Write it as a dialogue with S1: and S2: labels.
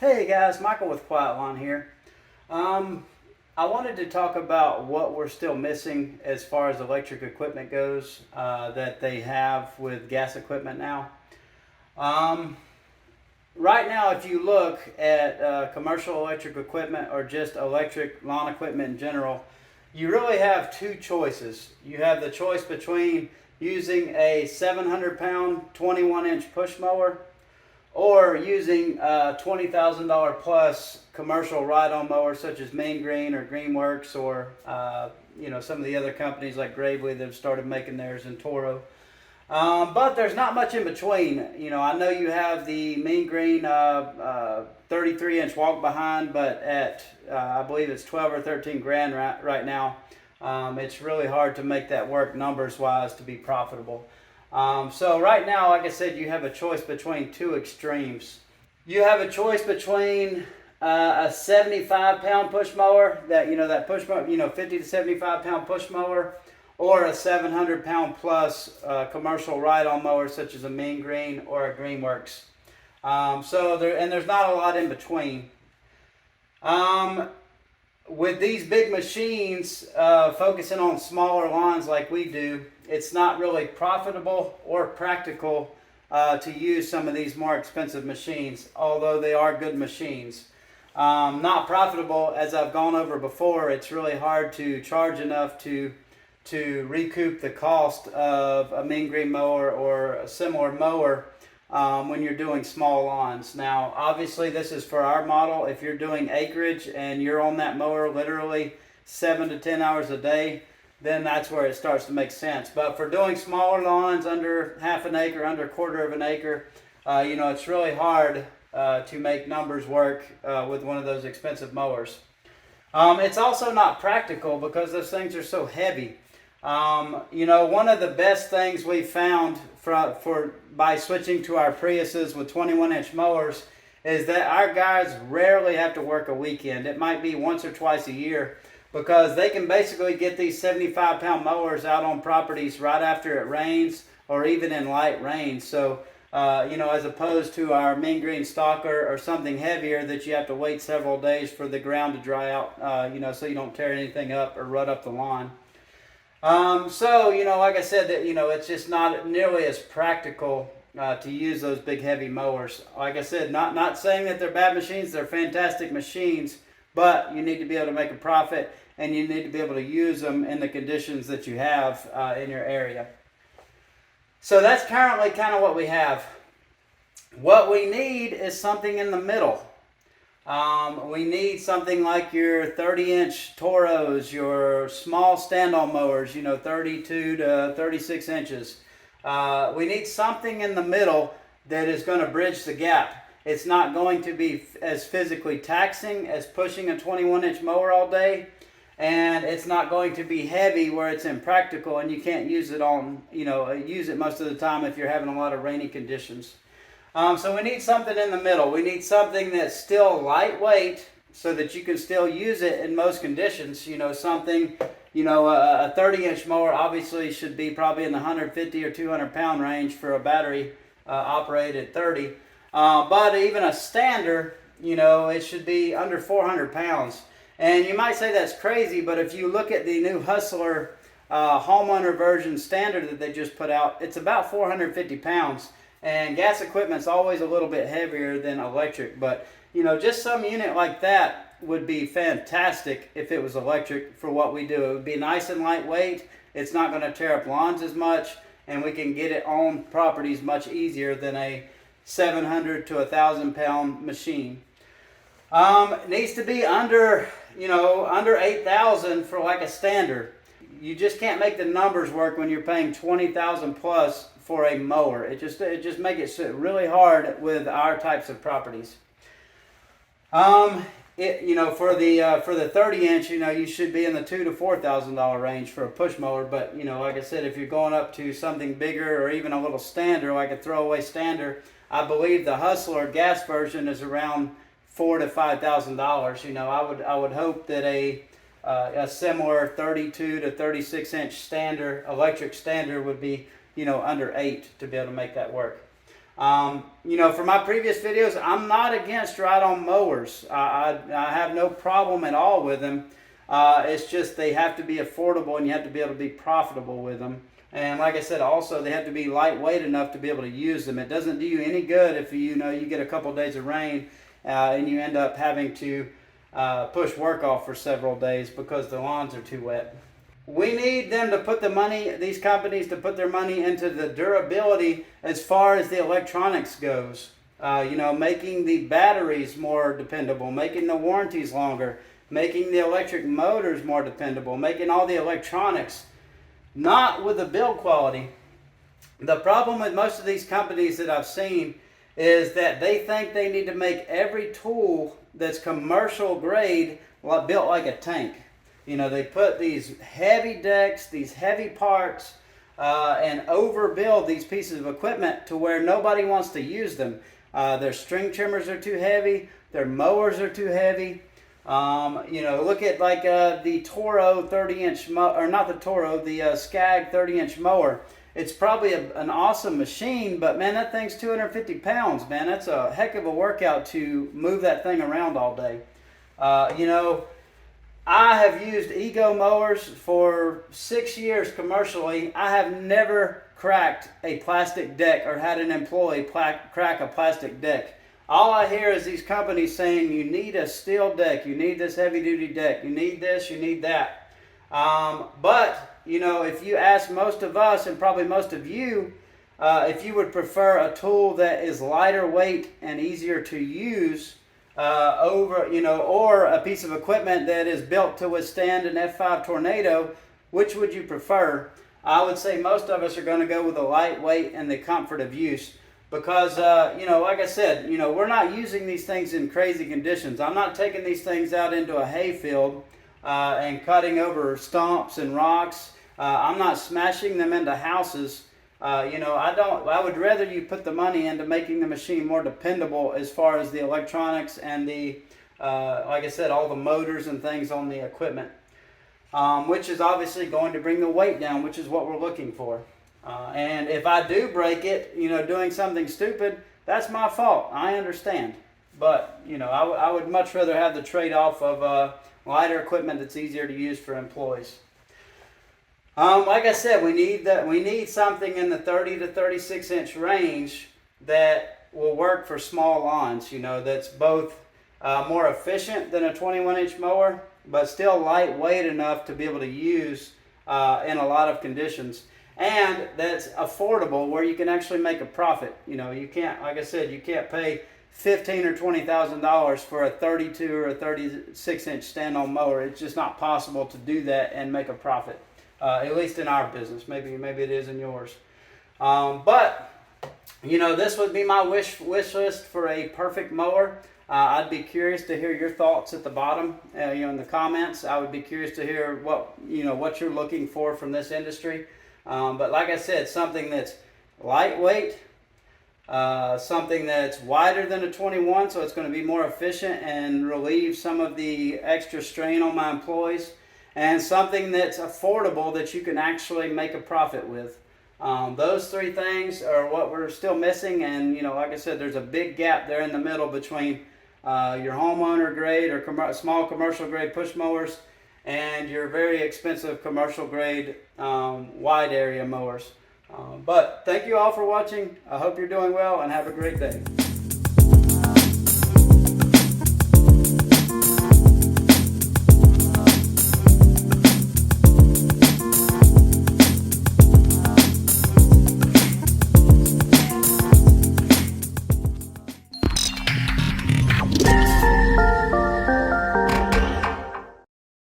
S1: Hey guys, Michael with Quiet Lawn here. I wanted to talk about what we're still missing as far as electric equipment goes that they have with gas equipment now. Um, right now, if you look at commercial electric equipment or just electric lawn equipment in general, you really have two choices. You have the choice between using a 700-pound 21-inch push mower or using $20,000 plus commercial ride-on mowers such as Mean Green or Greenworks or some of the other companies like Gravely that have started making theirs in Toro. But there's not much in between. I know you have the Mean Green 33-inch walk behind, but at I believe it's 12 or 13 grand right now. It's really hard to make that work numbers wise to be profitable. So right now, like I said, you have a choice between two extremes. You have a choice between a 75-pound push mower, that push mower, 50 to 75-pound push mower, or a 700-pound plus commercial ride-on mower such as a Mean Green or a Greenworks. There's not a lot in between. With these big machines, focusing on smaller lawns like we do, it's not really profitable or practical to use some of these more expensive machines, although they are good machines. Not profitable, as I've gone over before. It's really hard to charge enough to recoup the cost of a Mean Green mower or a similar mower when you're doing small lawns. Now, obviously, this is for our model. If you're doing acreage and you're on that mower literally 7 to 10 hours a day, then that's where it starts to make sense. But for doing smaller lawns under half an acre, under a quarter of an acre, it's really hard to make numbers work with one of those expensive mowers. It's also not practical because those things are so heavy. One of the best things we found by switching to our Priuses with 21-inch mowers is that our guys rarely have to work a weekend. It might be once or twice a year because they can basically get these 75-pound mowers out on properties right after it rains or even in light rain. So, as opposed to our Mean Green Stalker or something heavier that you have to wait several days for the ground to dry out, so you don't tear anything up or rut up the lawn. Like I said, that it's just not nearly as practical to use those big heavy mowers. Like I said, not saying that they're bad machines; they're fantastic machines. But you need to be able to make a profit, and you need to be able to use them in the conditions that you have in your area. So that's currently kind of what we have. What we need is something in the middle. We need something like your 30-inch Toros, your small stand-on mowers, 32 to 36 inches. We need something in the middle that is going to bridge the gap. It's not going to be as physically taxing as pushing a 21-inch mower all day, and it's not going to be heavy where it's impractical and you can't use it use it most of the time if you're having a lot of rainy conditions. So we need something in the middle. We need something that's still lightweight so that you can still use it in most conditions. A 30-inch mower obviously should be probably in the 150 or 200 pound range for a battery operated 30. But even a stander, it should be under 400 pounds. And you might say that's crazy, but if you look at the new Hustler homeowner version standard that they just put out, it's about 450 pounds. And gas equipment's always a little bit heavier than electric, but just some unit like that would be fantastic if it was electric for what we do. It would be nice and lightweight. It's not going to tear up lawns as much, and we can get it on properties much easier than a 700 to 1,000 pound machine. It needs to be under 8,000 for like a standard. You just can't make the numbers work when you're paying 20,000 plus for a mower. It just makes it really hard with our types of properties. For the 30-inch, you should be in the $2,000 to $4,000 range for a push mower. But like I said, if you're going up to something bigger or even a little stander, like a throwaway stander, I believe the Hustler gas version is around $4,000 to $5,000. I would hope that a similar 32 to 36-inch electric stander would be under 8 to be able to make that work. You know, for my previous videos, I'm not against ride-on mowers. I have no problem at all with them. It's just they have to be affordable and you have to be able to be profitable with them. And like I said, also they have to be lightweight enough to be able to use them. It doesn't do you any good if you get a couple days of rain and you end up having to push work off for several days because the lawns are too wet. We need them to put the money, these companies, to put their money into the durability as far as the electronics goes. You know, making the batteries more dependable, making the warranties longer, making the electric motors more dependable, making all the electronics, not with the build quality. The problem with most of these companies that I've seen is that they think they need to make every tool that's commercial grade built like a tank. You know, they put these heavy decks, these heavy parts, and overbuild these pieces of equipment to where nobody wants to use them. Their string trimmers are too heavy. Their mowers are too heavy. You know, look at like the Toro 30-inch, or not the Toro, the Skag 30-inch mower. It's probably an awesome machine, but man, that thing's 250 pounds, man. That's a heck of a workout to move that thing around all day. You know, I have used Ego mowers for 6 years commercially. I have never cracked a plastic deck or had an employee crack a plastic deck. All I hear is these companies saying you need a steel deck, you need this heavy duty deck, you need this, you need that. But, you know, if you ask most of us and probably most of you, if you would prefer a tool that is lighter weight and easier to use, or a piece of equipment that is built to withstand an F5 tornado, which would you prefer? I would say most of us are going to go with the lightweight and the comfort of use because, you know, like I said, you know, we're not using these things in crazy conditions. I'm not taking these things out into a hayfield and cutting over stumps and rocks. I'm not smashing them into houses. You know, I would rather you put the money into making the machine more dependable as far as the electronics and the, like I said, all the motors and things on the equipment, which is obviously going to bring the weight down, which is what we're looking for. And if I do break it, you know, doing something stupid, that's my fault. I understand. But, you know, I would much rather have the trade-off of lighter equipment that's easier to use for employees. Like I said, we need something in the 30 to 36 inch range that will work for small lawns, you know, that's both more efficient than a 21-inch mower, but still lightweight enough to be able to use in a lot of conditions, and that's affordable where you can actually make a profit. You know, you can't, like I said, you can't pay $15,000 or $20,000 for a 32 or a 36-inch stand-on mower. It's just not possible to do that and make a profit. At least in our business. Maybe it is in yours. But, you know, this would be my wish list for a perfect mower. I'd be curious to hear your thoughts at the bottom, you know, in the comments. I would be curious to hear what you're looking for from this industry. But like I said, something that's lightweight, something that's wider than a 21, so it's going to be more efficient and relieve some of the extra strain on my employees. And something that's affordable that you can actually make a profit with. Those three things are what we're still missing. And, you know, like I said, there's a big gap there in the middle between your homeowner grade or small commercial grade push mowers and your very expensive commercial grade wide area mowers. But thank you all for watching. I hope you're doing well and have a great day.